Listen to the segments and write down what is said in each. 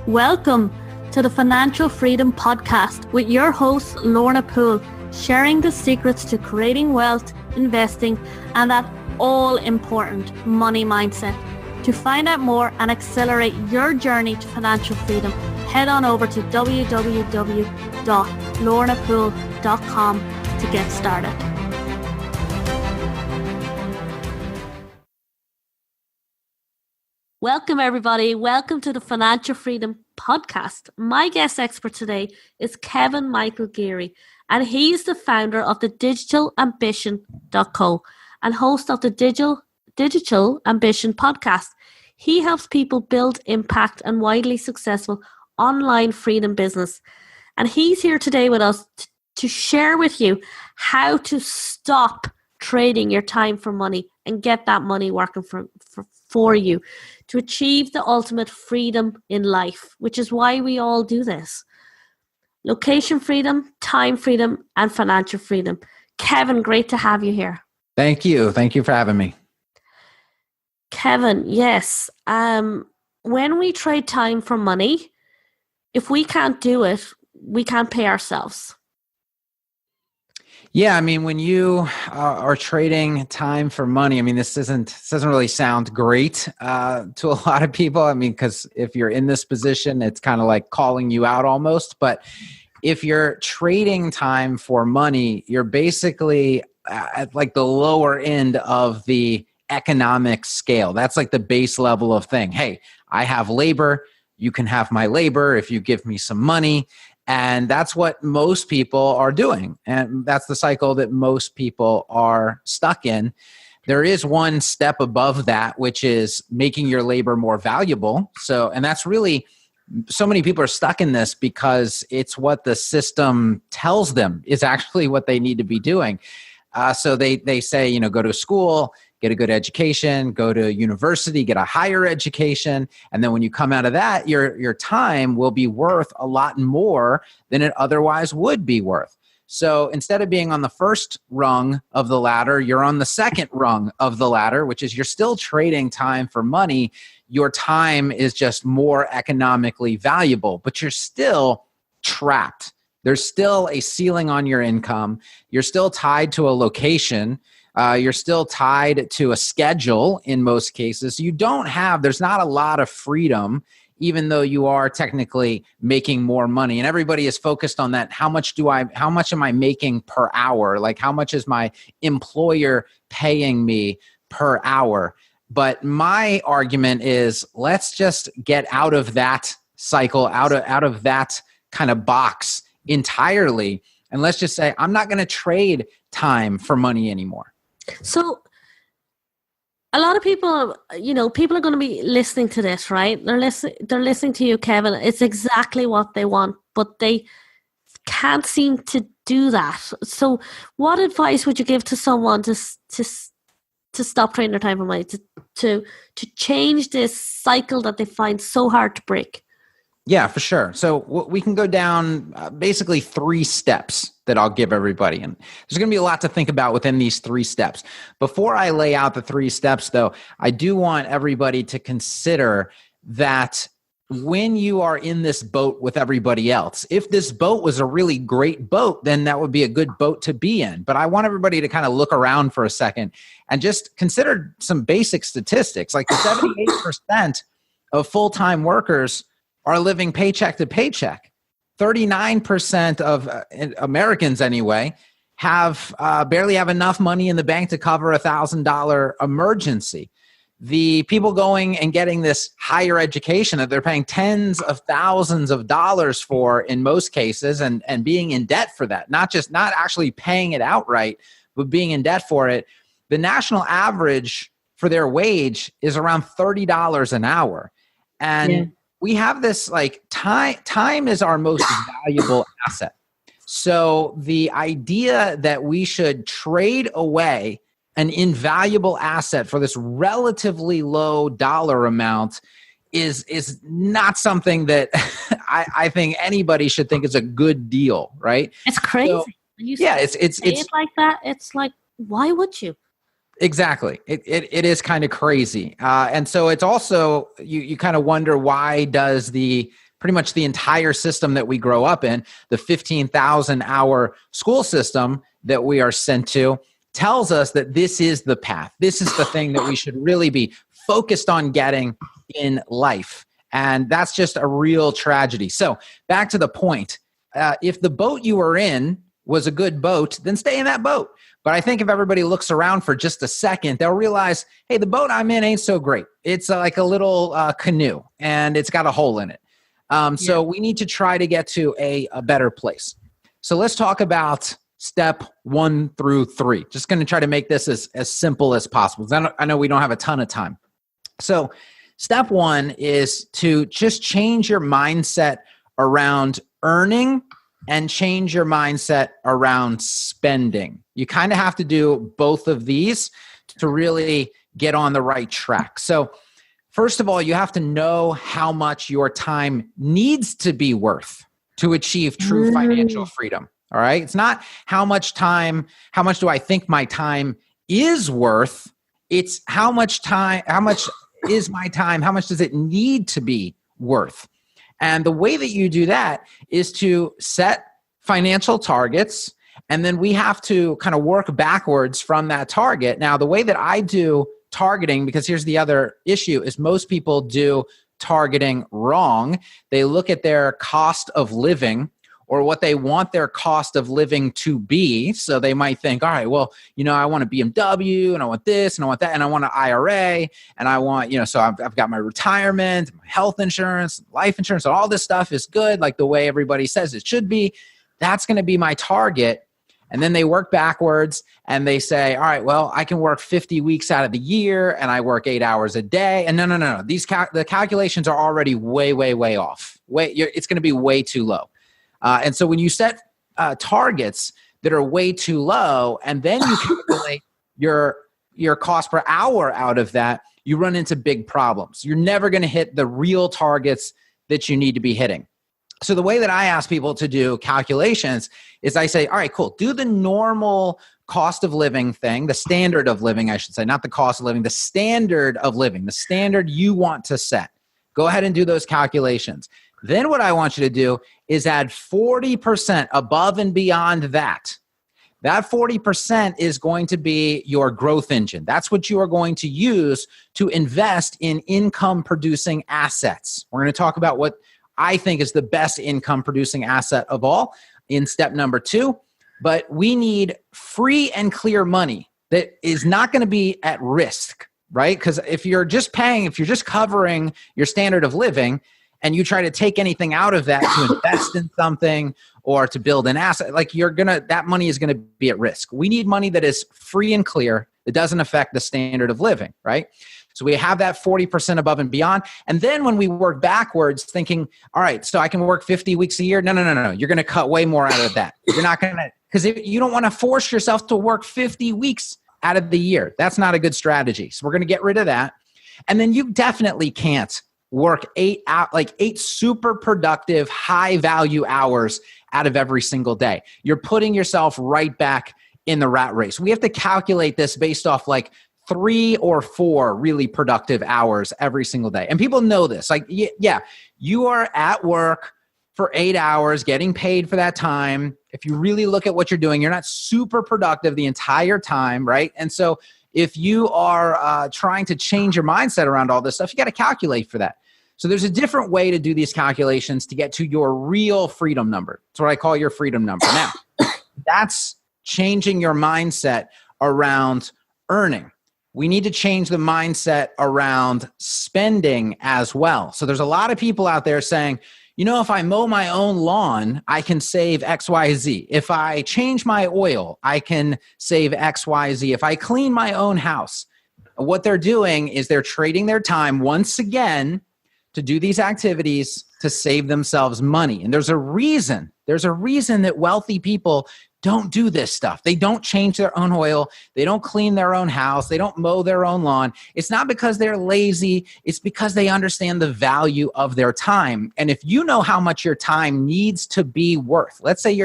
Welcome to the Financial Freedom Podcast with your host, Lorna Poole, sharing the secrets to creating wealth, investing, and that all-important money mindset. To find out more and accelerate your journey to financial freedom, head on over to www.lornapoole.com to get started. Welcome, everybody. Welcome to the Financial Freedom Podcast. My guest expert today is Kevin Michael Geary, and he's the founder of the DigitalAmbition.co and host of the Digital Ambition podcast. He helps people build impact and widely successful online freedom business. And he's here today with us to share with you how to stop trading your time for money and get that money working for you to achieve the ultimate freedom in life, which is why we all do this. Location freedom, time freedom, and financial freedom. Kevin, great to have you here. Thank you. Thank you for having me. Kevin, yes. When we trade time for money, if we can't do it, we can't pay ourselves. Yeah, I mean, when you are trading time for money, I mean, this doesn't really sound great to a lot of people. I mean, because if you're in this position, it's kind of like calling you out almost. But if you're trading time for money, you're basically at like the lower end of the economic scale. That's like the base level of thing. Hey, I have labor. You can have my labor if you give me some money. And that's what most people are doing. And that's the cycle that most people are stuck in. There is one step above that, which is making your labor more valuable. And that's really, so many people are stuck in this because it's what the system tells them is actually what they need to be doing. So they say, go to school, get a good education, go to university, get a higher education. And then when you come out of that, your time will be worth a lot more than it otherwise would be worth. So instead of being on the first rung of the ladder, you're on the second rung of the ladder, which is you're still trading time for money. Your time is just more economically valuable, but you're still trapped. There's still a ceiling on your income. You're still tied to a location. You're still tied to a schedule in most cases. There's not a lot of freedom, even though you are technically making more money. And everybody is focused on that. How much am I making per hour? Like, how much is my employer paying me per hour? But my argument is, let's just get out of that cycle, out of that kind of box entirely. And let's just say, I'm not going to trade time for money anymore. So a lot of people, people are going to be listening to this, right? They're listening to you, Kevin. It's exactly what they want, but they can't seem to do that. So what advice would you give to someone to stop trading their time for money, to change this cycle that they find so hard to break? Yeah, for sure. So we can go down basically 3 steps that I'll give everybody. And there's going to be a lot to think about within these 3 steps. Before I lay out the 3 steps, though, I do want everybody to consider that when you are in this boat with everybody else, if this boat was a really great boat, then that would be a good boat to be in. But I want everybody to kind of look around for a second and just consider some basic statistics. Like 78% of full-time workers are living paycheck to paycheck. 39% of Americans, anyway, barely have enough money in the bank to cover a $1,000 emergency. The people going and getting this higher education that they're paying tens of thousands of dollars for in most cases, and being in debt for that, not actually paying it outright, but being in debt for it. The national average for their wage is around $30 an hour. And we have this time is our most valuable asset. So the idea that we should trade away an invaluable asset for this relatively low dollar amount is not something that I think anybody should think is a good deal, right? It's crazy. So, when you say it like that, it's like, why would you? Exactly. It is kind of crazy. And so it's also, you kind of wonder, why does the pretty much the entire system that we grow up in, the 15,000 hour school system that we are sent to, tells us that this is the path. This is the thing that we should really be focused on getting in life. And that's just a real tragedy. So back to the point, if the boat you were in was a good boat, then stay in that boat. But I think if everybody looks around for just a second, they'll realize, hey, the boat I'm in ain't so great. It's like a little canoe, and it's got a hole in it. So we need to try to get to a better place. So let's talk about step 1 through 3. Just going to try to make this as simple as possible. I know we don't have a ton of time. So step 1 is to just change your mindset around earning and change your mindset around spending. You kind of have to do both of these to really get on the right track. So first of all, you have to know how much your time needs to be worth to achieve true financial freedom. All right. It's not how much do I think my time is worth? It's how much is my time? How much does it need to be worth? And the way that you do that is to set financial targets, and then we have to kind of work backwards from that target. Now, the way that I do targeting, because here's the other issue, is most people do targeting wrong. They look at their cost of living or what they want their cost of living to be. So they might think, all right, well, I want a BMW and I want this and I want that and I want an IRA and I want, so I've got my retirement, my health insurance, life insurance, and all this stuff is good, like the way everybody says it should be. That's going to be my target. And then they work backwards and they say, all right, well, I can work 50 weeks out of the year and I work 8 hours a day. And no. The calculations are already way, way, way off. It's going to be way too low. And so when you set targets that are way too low and then you calculate your cost per hour out of that, you run into big problems. You're never going to hit the real targets that you need to be hitting. So the way that I ask people to do calculations is I say, all right, cool. Do the normal cost of living thing, the standard of living, I should say, not the cost of living, the standard of living, the standard you want to set. Go ahead and do those calculations. Then what I want you to do is add 40% above and beyond that. That 40% is going to be your growth engine. That's what you are going to use to invest in income producing assets. We're going to talk about what I think is the best income producing asset of all in step number 2. But we need free and clear money that is not going to be at risk, right? Because if you're just covering your standard of living and you try to take anything out of that to invest in something or to build an asset, that money is going to be at risk. We need money that is free and clear, that doesn't affect the standard of living, right? So we have that 40% above and beyond. And then when we work backwards thinking, all right, so I can work 50 weeks a year. No. You're going to cut way more out of that. You're not going to, because you don't want to force yourself to work 50 weeks out of the year. That's not a good strategy. So we're going to get rid of that. And then you definitely can't work 8 super productive, high value hours out of every single day. You're putting yourself right back in the rat race. We have to calculate this based off 3 or 4 really productive hours every single day. And people know this. You are at work for 8 hours, getting paid for that time. If you really look at what you're doing, you're not super productive the entire time, right? And so if you are trying to change your mindset around all this stuff, you got to calculate for that. So there's a different way to do these calculations to get to your real freedom number. That's what I call your freedom number. Now, that's changing your mindset around earning. We need to change the mindset around spending as well. So there's a lot of people out there saying, if I mow my own lawn, I can save X, Y, Z. If I change my oil, I can save X, Y, Z. If I clean my own house, what they're doing is they're trading their time once again to do these activities to save themselves money. And there's a reason that wealthy people don't do this stuff. They don't change their own oil. They don't clean their own house. They don't mow their own lawn. It's not because they're lazy. It's because they understand the value of their time. And if you know how much your time needs to be worth, let's say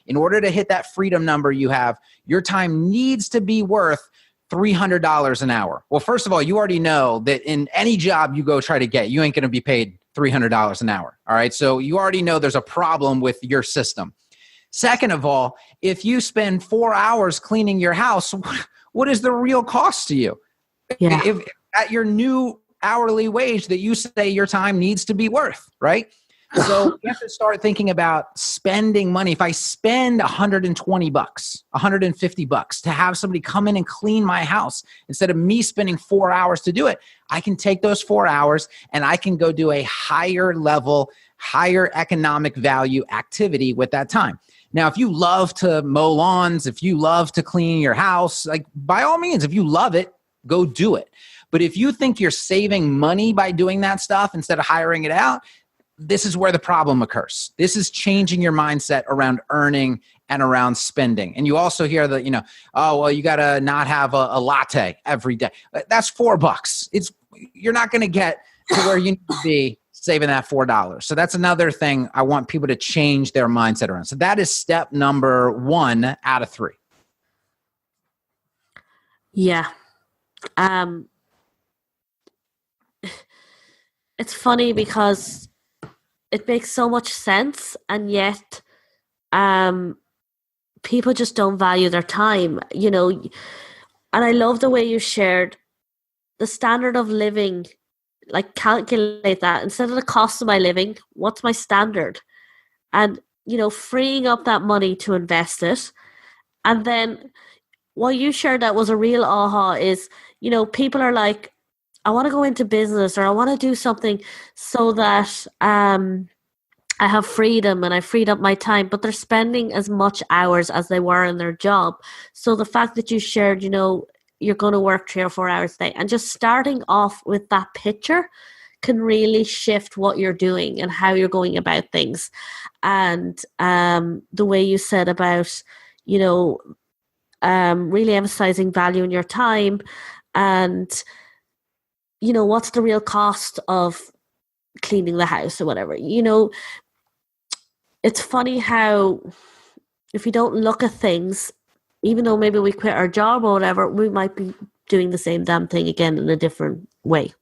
in order to hit that freedom number you have, your time needs to be worth $300 an hour. Well, first of all, you already know that in any job you go try to get, you ain't going to be paid $300 an hour. All right. So you already know there's a problem with your system. Second of all, if you spend 4 hours cleaning your house, what is the real cost to you? Yeah. If at your new hourly wage that you say your time needs to be worth, right? So you have to start thinking about spending money. If I spend $120, $150 to have somebody come in and clean my house, instead of me spending 4 hours to do it, I can take those 4 hours and I can go do a higher level, higher economic value activity with that time. Now, if you love to mow lawns, if you love to clean your house, like by all means, if you love it, go do it. But if you think you're saving money by doing that stuff instead of hiring it out, this is where the problem occurs. This is changing your mindset around earning and around spending. And you also hear that, oh, well, you got to not have a latte every day. That's $4. You're not going to get to where you need to be saving that $4. So that's another thing I want people to change their mindset around. So that is step number 1 out of 3. Yeah. It's funny because it makes so much sense, and yet people just don't value their time, and I love the way you shared the standard of living, like calculate that instead of the cost of my living, what's my standard? And, freeing up that money to invest it. And then what you shared that was a real aha is, people are like, I want to go into business, or I want to do something so that I have freedom and I freed up my time, but they're spending as much hours as they were in their job. So the fact that you shared, you're going to work 3 or 4 hours a day, and just starting off with that picture can really shift what you're doing and how you're going about things. And the way you said about, really emphasizing value in your time, and what's the real cost of cleaning the house or whatever. It's funny how if we don't look at things, even though maybe we quit our job or whatever, we might be doing the same damn thing again in a different way.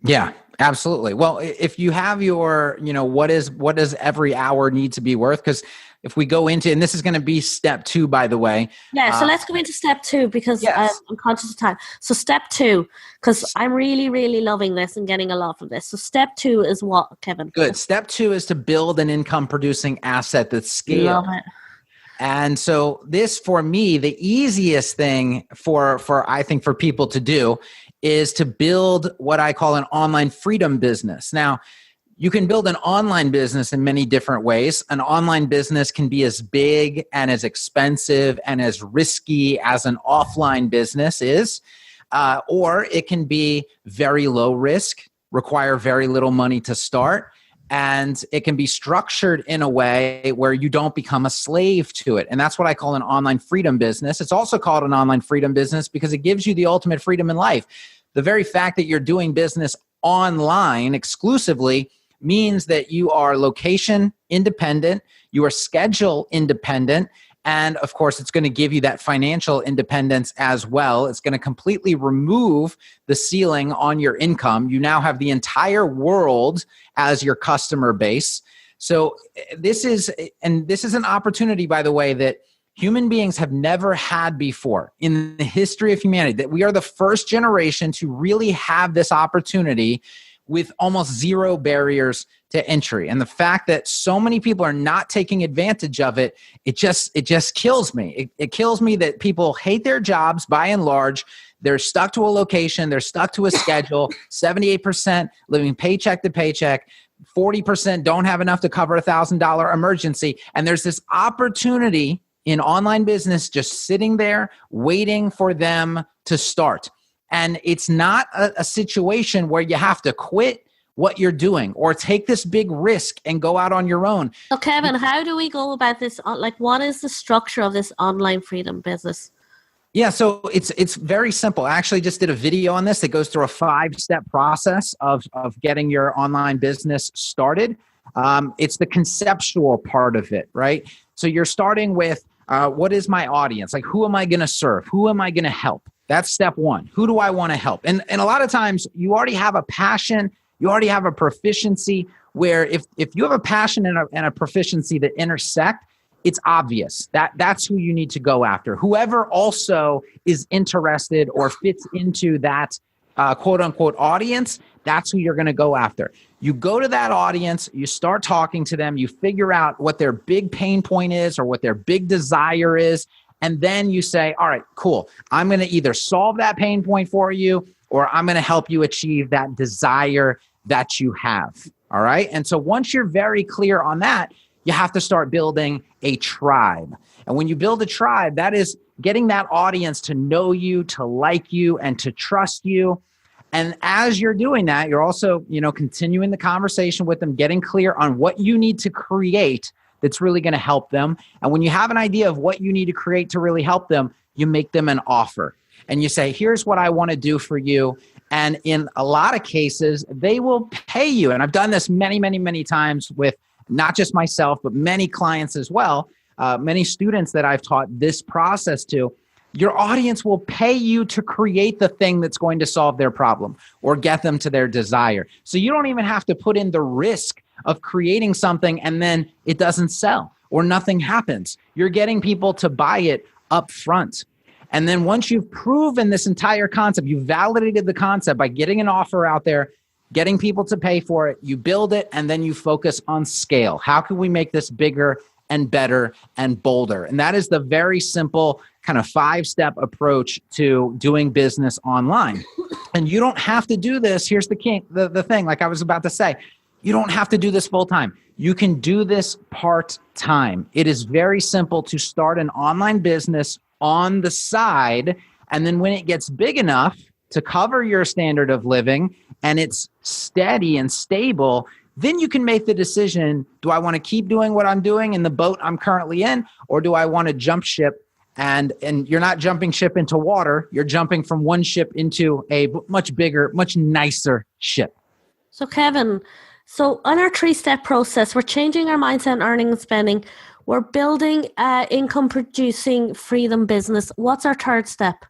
Yeah, absolutely. Well, if you have your, what does every hour need to be worth? Because if we go into, and this is going to be step 2, by the way. Yeah, so let's go into step 2 because yes. I'm conscious of time. So step 2, because I'm really, really loving this and getting a lot from this. So step 2 is what, Kevin? Good. Step 2 is to build an income producing asset that's scaled. Love it. And so this, for me, the easiest thing for I think for people to do is to build what I call an online freedom business. Now, you can build an online business in many different ways. An online business can be as big and as expensive and as risky as an offline business is, or it can be very low risk, require very little money to start, and it can be structured in a way where you don't become a slave to it. And that's what I call an online freedom business. It's also called an online freedom business because it gives you the ultimate freedom in life. The very fact that you're doing business online exclusively means that you are location independent, you are schedule independent, and of course, it's going to give you that financial independence as well. It's going to completely remove the ceiling on your income. You now have the entire world as your customer base. So this is an opportunity, by the way, that human beings have never had before in the history of humanity, that we are the first generation to really have this opportunity with almost zero barriers to entry. And the fact that so many people are not taking advantage of it, it just kills me. It kills me that people hate their jobs by and large. They're stuck to a location. They're stuck to a schedule. 78% living paycheck to paycheck. 40% don't have enough to cover $1,000 emergency. And there's this opportunity in online business just sitting there waiting for them to start. And it's not a situation where you have to quit what you're doing or take this big risk and go out on your own. So Kevin, how do we go about this? Like, what is the structure of this online freedom business? Yeah, so it's very simple. I actually just did a video on this that goes through a 5-step process of getting your online business started. It's the conceptual part of it, right? So you're starting with what is my audience? Like, who am I going to serve? Who am I going to help? That's step 1. Who do I want to help? And a lot of times you already have a passion, You already have a proficiency where if you have a passion and a proficiency that intersect, it's obvious that that's who you need to go after. Whoever also is interested or fits into that quote unquote audience, that's who you're going to go after. You go to that audience, you start talking to them, you figure out what their big pain point is or what their big desire is. And then you say, all right, cool. I'm going to either solve that pain point for you or I'm going to help you achieve that desire that you have. All right. And so once you're very clear on that, you have to start building a tribe. And when you build a tribe, that is getting that audience to know you, to like you, and to trust you. And as you're doing that, you're also, continuing the conversation with them, getting clear on what you need to create that's really going to help them. And when you have an idea of what you need to create to really help them, you make them an offer. And you say, here's what I want to do for you. And in a lot of cases, they will pay you. And I've done this many, many, many times with not just myself, but many clients as well, many students that I've taught this process to. Your audience will pay you to create the thing that's going to solve their problem or get them to their desire. So you don't even have to put in the risk of creating something and then it doesn't sell or nothing happens. You're getting people to buy it up front. And then once you've proven this entire concept, you've validated the concept by getting an offer out there, getting people to pay for it, you build it, and then you focus on scale. How can we make this bigger and better and bolder? And that is the very simple kind of 5-step approach to doing business online. And you don't have to do this. Here's the thing, like I was about to say, you don't have to do this full time. You can do this part-time. It is very simple to start an online business on the side. And then when it gets big enough to cover your standard of living and it's steady and stable, then you can make the decision, do I want to keep doing what I'm doing in the boat I'm currently in, or do I want to jump ship? And you're not jumping ship into water, you're jumping from one ship into a much bigger, much nicer ship. So Kevin, on our 3-step process, we're changing our mindset on earning and spending. We're building income producing freedom business. What's our 3rd step?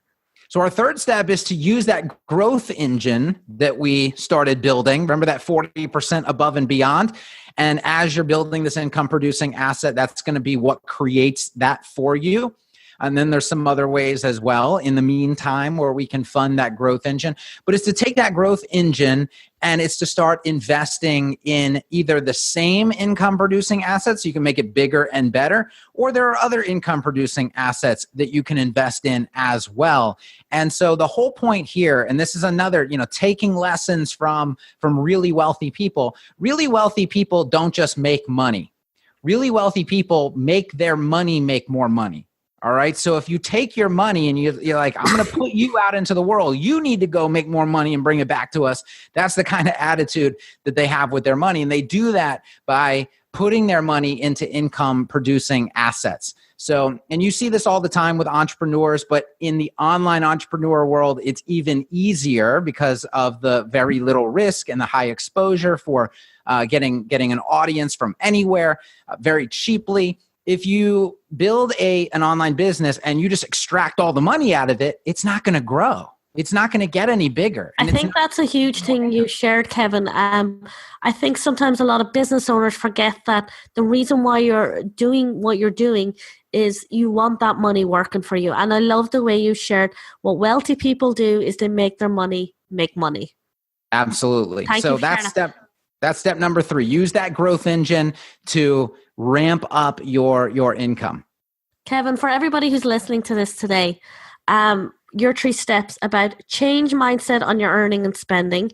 So our 3rd step is to use that growth engine that we started building. Remember that 40% above and beyond? And as you're building this income producing asset, that's going to be what creates that for you. And then there's some other ways as well in the meantime where we can fund that growth engine. But it's to take that growth engine and it's to start investing in either the same income producing assets, so you can make it bigger and better, or there are other income producing assets that you can invest in as well. And so the whole point here, and this is another, taking lessons from really wealthy people. Really wealthy people don't just make money. Really wealthy people make their money make more money. All right. So if you take your money and you're like, I'm going to put you out into the world, you need to go make more money and bring it back to us. That's the kind of attitude that they have with their money. And they do that by putting their money into income producing assets. So, and you see this all the time with entrepreneurs, but in the online entrepreneur world, it's even easier because of the very little risk and the high exposure for getting an audience from anywhere very cheaply. If you build an online business and you just extract all the money out of it, it's not going to grow. It's not going to get any bigger. And I think that's a huge thing you shared, Kevin. I think sometimes a lot of business owners forget that the reason why you're doing what you're doing is you want that money working for you. And I love the way you shared what wealthy people do is they make their money make money. Absolutely. So that's step number 3. Use that growth engine to ramp up your income. Kevin, for everybody who's listening to this today, your 3 steps about change mindset on your earning and spending,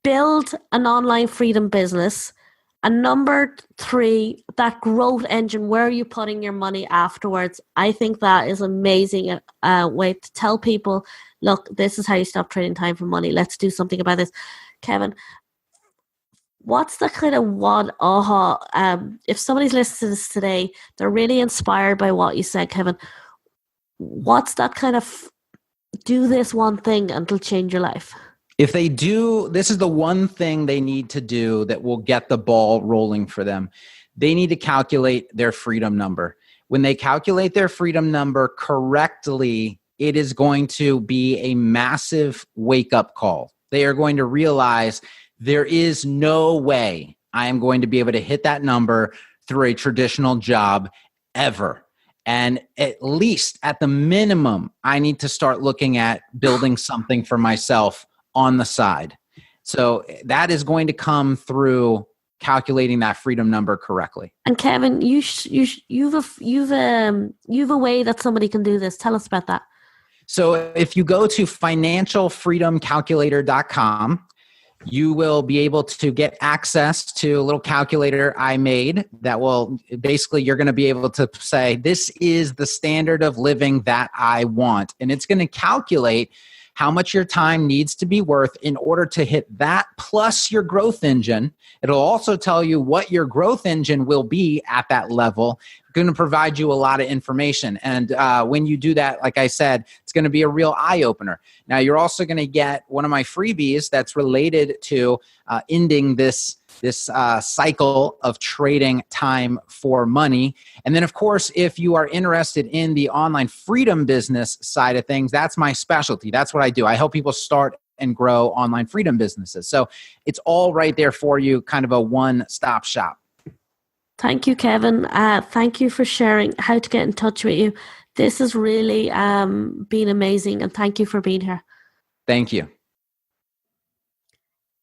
build an online freedom business, and number 3, that growth engine, where are you putting your money afterwards? I think that is an amazing way to tell people, look, this is how you stop trading time for money. Let's do something about this. Kevin, what's the kind of one if somebody's listening to this today, they're really inspired by what you said, Kevin, what's that kind of do this one thing and it'll change your life? If they do, this is the one thing they need to do that will get the ball rolling for them. They need to calculate their freedom number. When they calculate their freedom number correctly, it is going to be a massive wake-up call. They are going to realize there is no way I am going to be able to hit that number through a traditional job ever. And at least at the minimum, I need to start looking at building something for myself on the side. So that is going to come through calculating that freedom number correctly. And Kevin, you've a way that somebody can do this. Tell us about that. So if you go to financialfreedomcalculator.com, you will be able to get access to a little calculator I made that will basically, you're going to be able to say, this is the standard of living that I want. And it's going to calculate how much your time needs to be worth in order to hit that plus your growth engine. It'll also tell you what your growth engine will be at that level. It's going to provide you a lot of information. And when you do that, like I said, it's going to be a real eye-opener. Now, you're also going to get one of my freebies that's related to ending this cycle of trading time for money. And then, of course, if you are interested in the online freedom business side of things, that's my specialty. That's what I do. I help people start and grow online freedom businesses. So it's all right there for you, kind of a one-stop shop. Thank you, Kevin. Thank you for sharing how to get in touch with you. This has really been amazing, and thank you for being here. Thank you.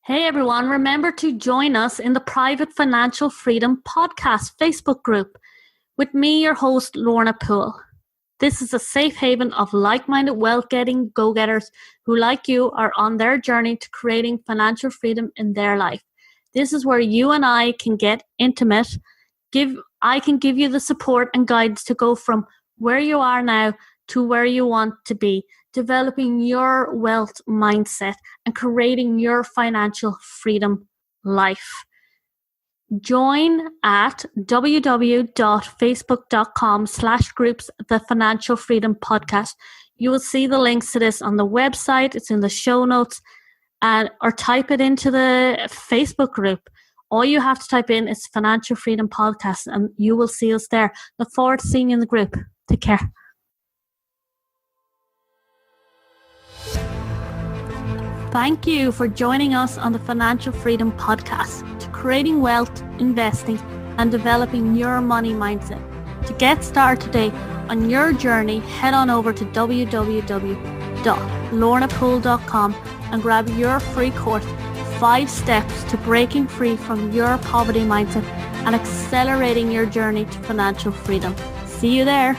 Hey everyone, remember to join us in the Private Financial Freedom Podcast Facebook group with me, your host, Lorna Poole. This is a safe haven of like-minded wealth-getting go-getters who, like you, are on their journey to creating financial freedom in their life. This is where you and I can get intimate. I can give you the support and guidance to go from where you are now to where you want to be, developing your wealth mindset and creating your financial freedom life. Join at www.facebook.com/groups The Financial Freedom Podcast. You will see the links to this on the website. It's in the show notes, or type it into the Facebook group. All you have to type in is Financial Freedom Podcast and you will see us there. Look forward to seeing you in the group. Take care. Thank you for joining us on the Financial Freedom Podcast to creating wealth, investing, and developing your money mindset. To get started today on your journey, head on over to www.lornapoole.com and grab your free course, 5 Steps to Breaking Free from Your Poverty Mindset and Accelerating Your Journey to Financial Freedom. See you there.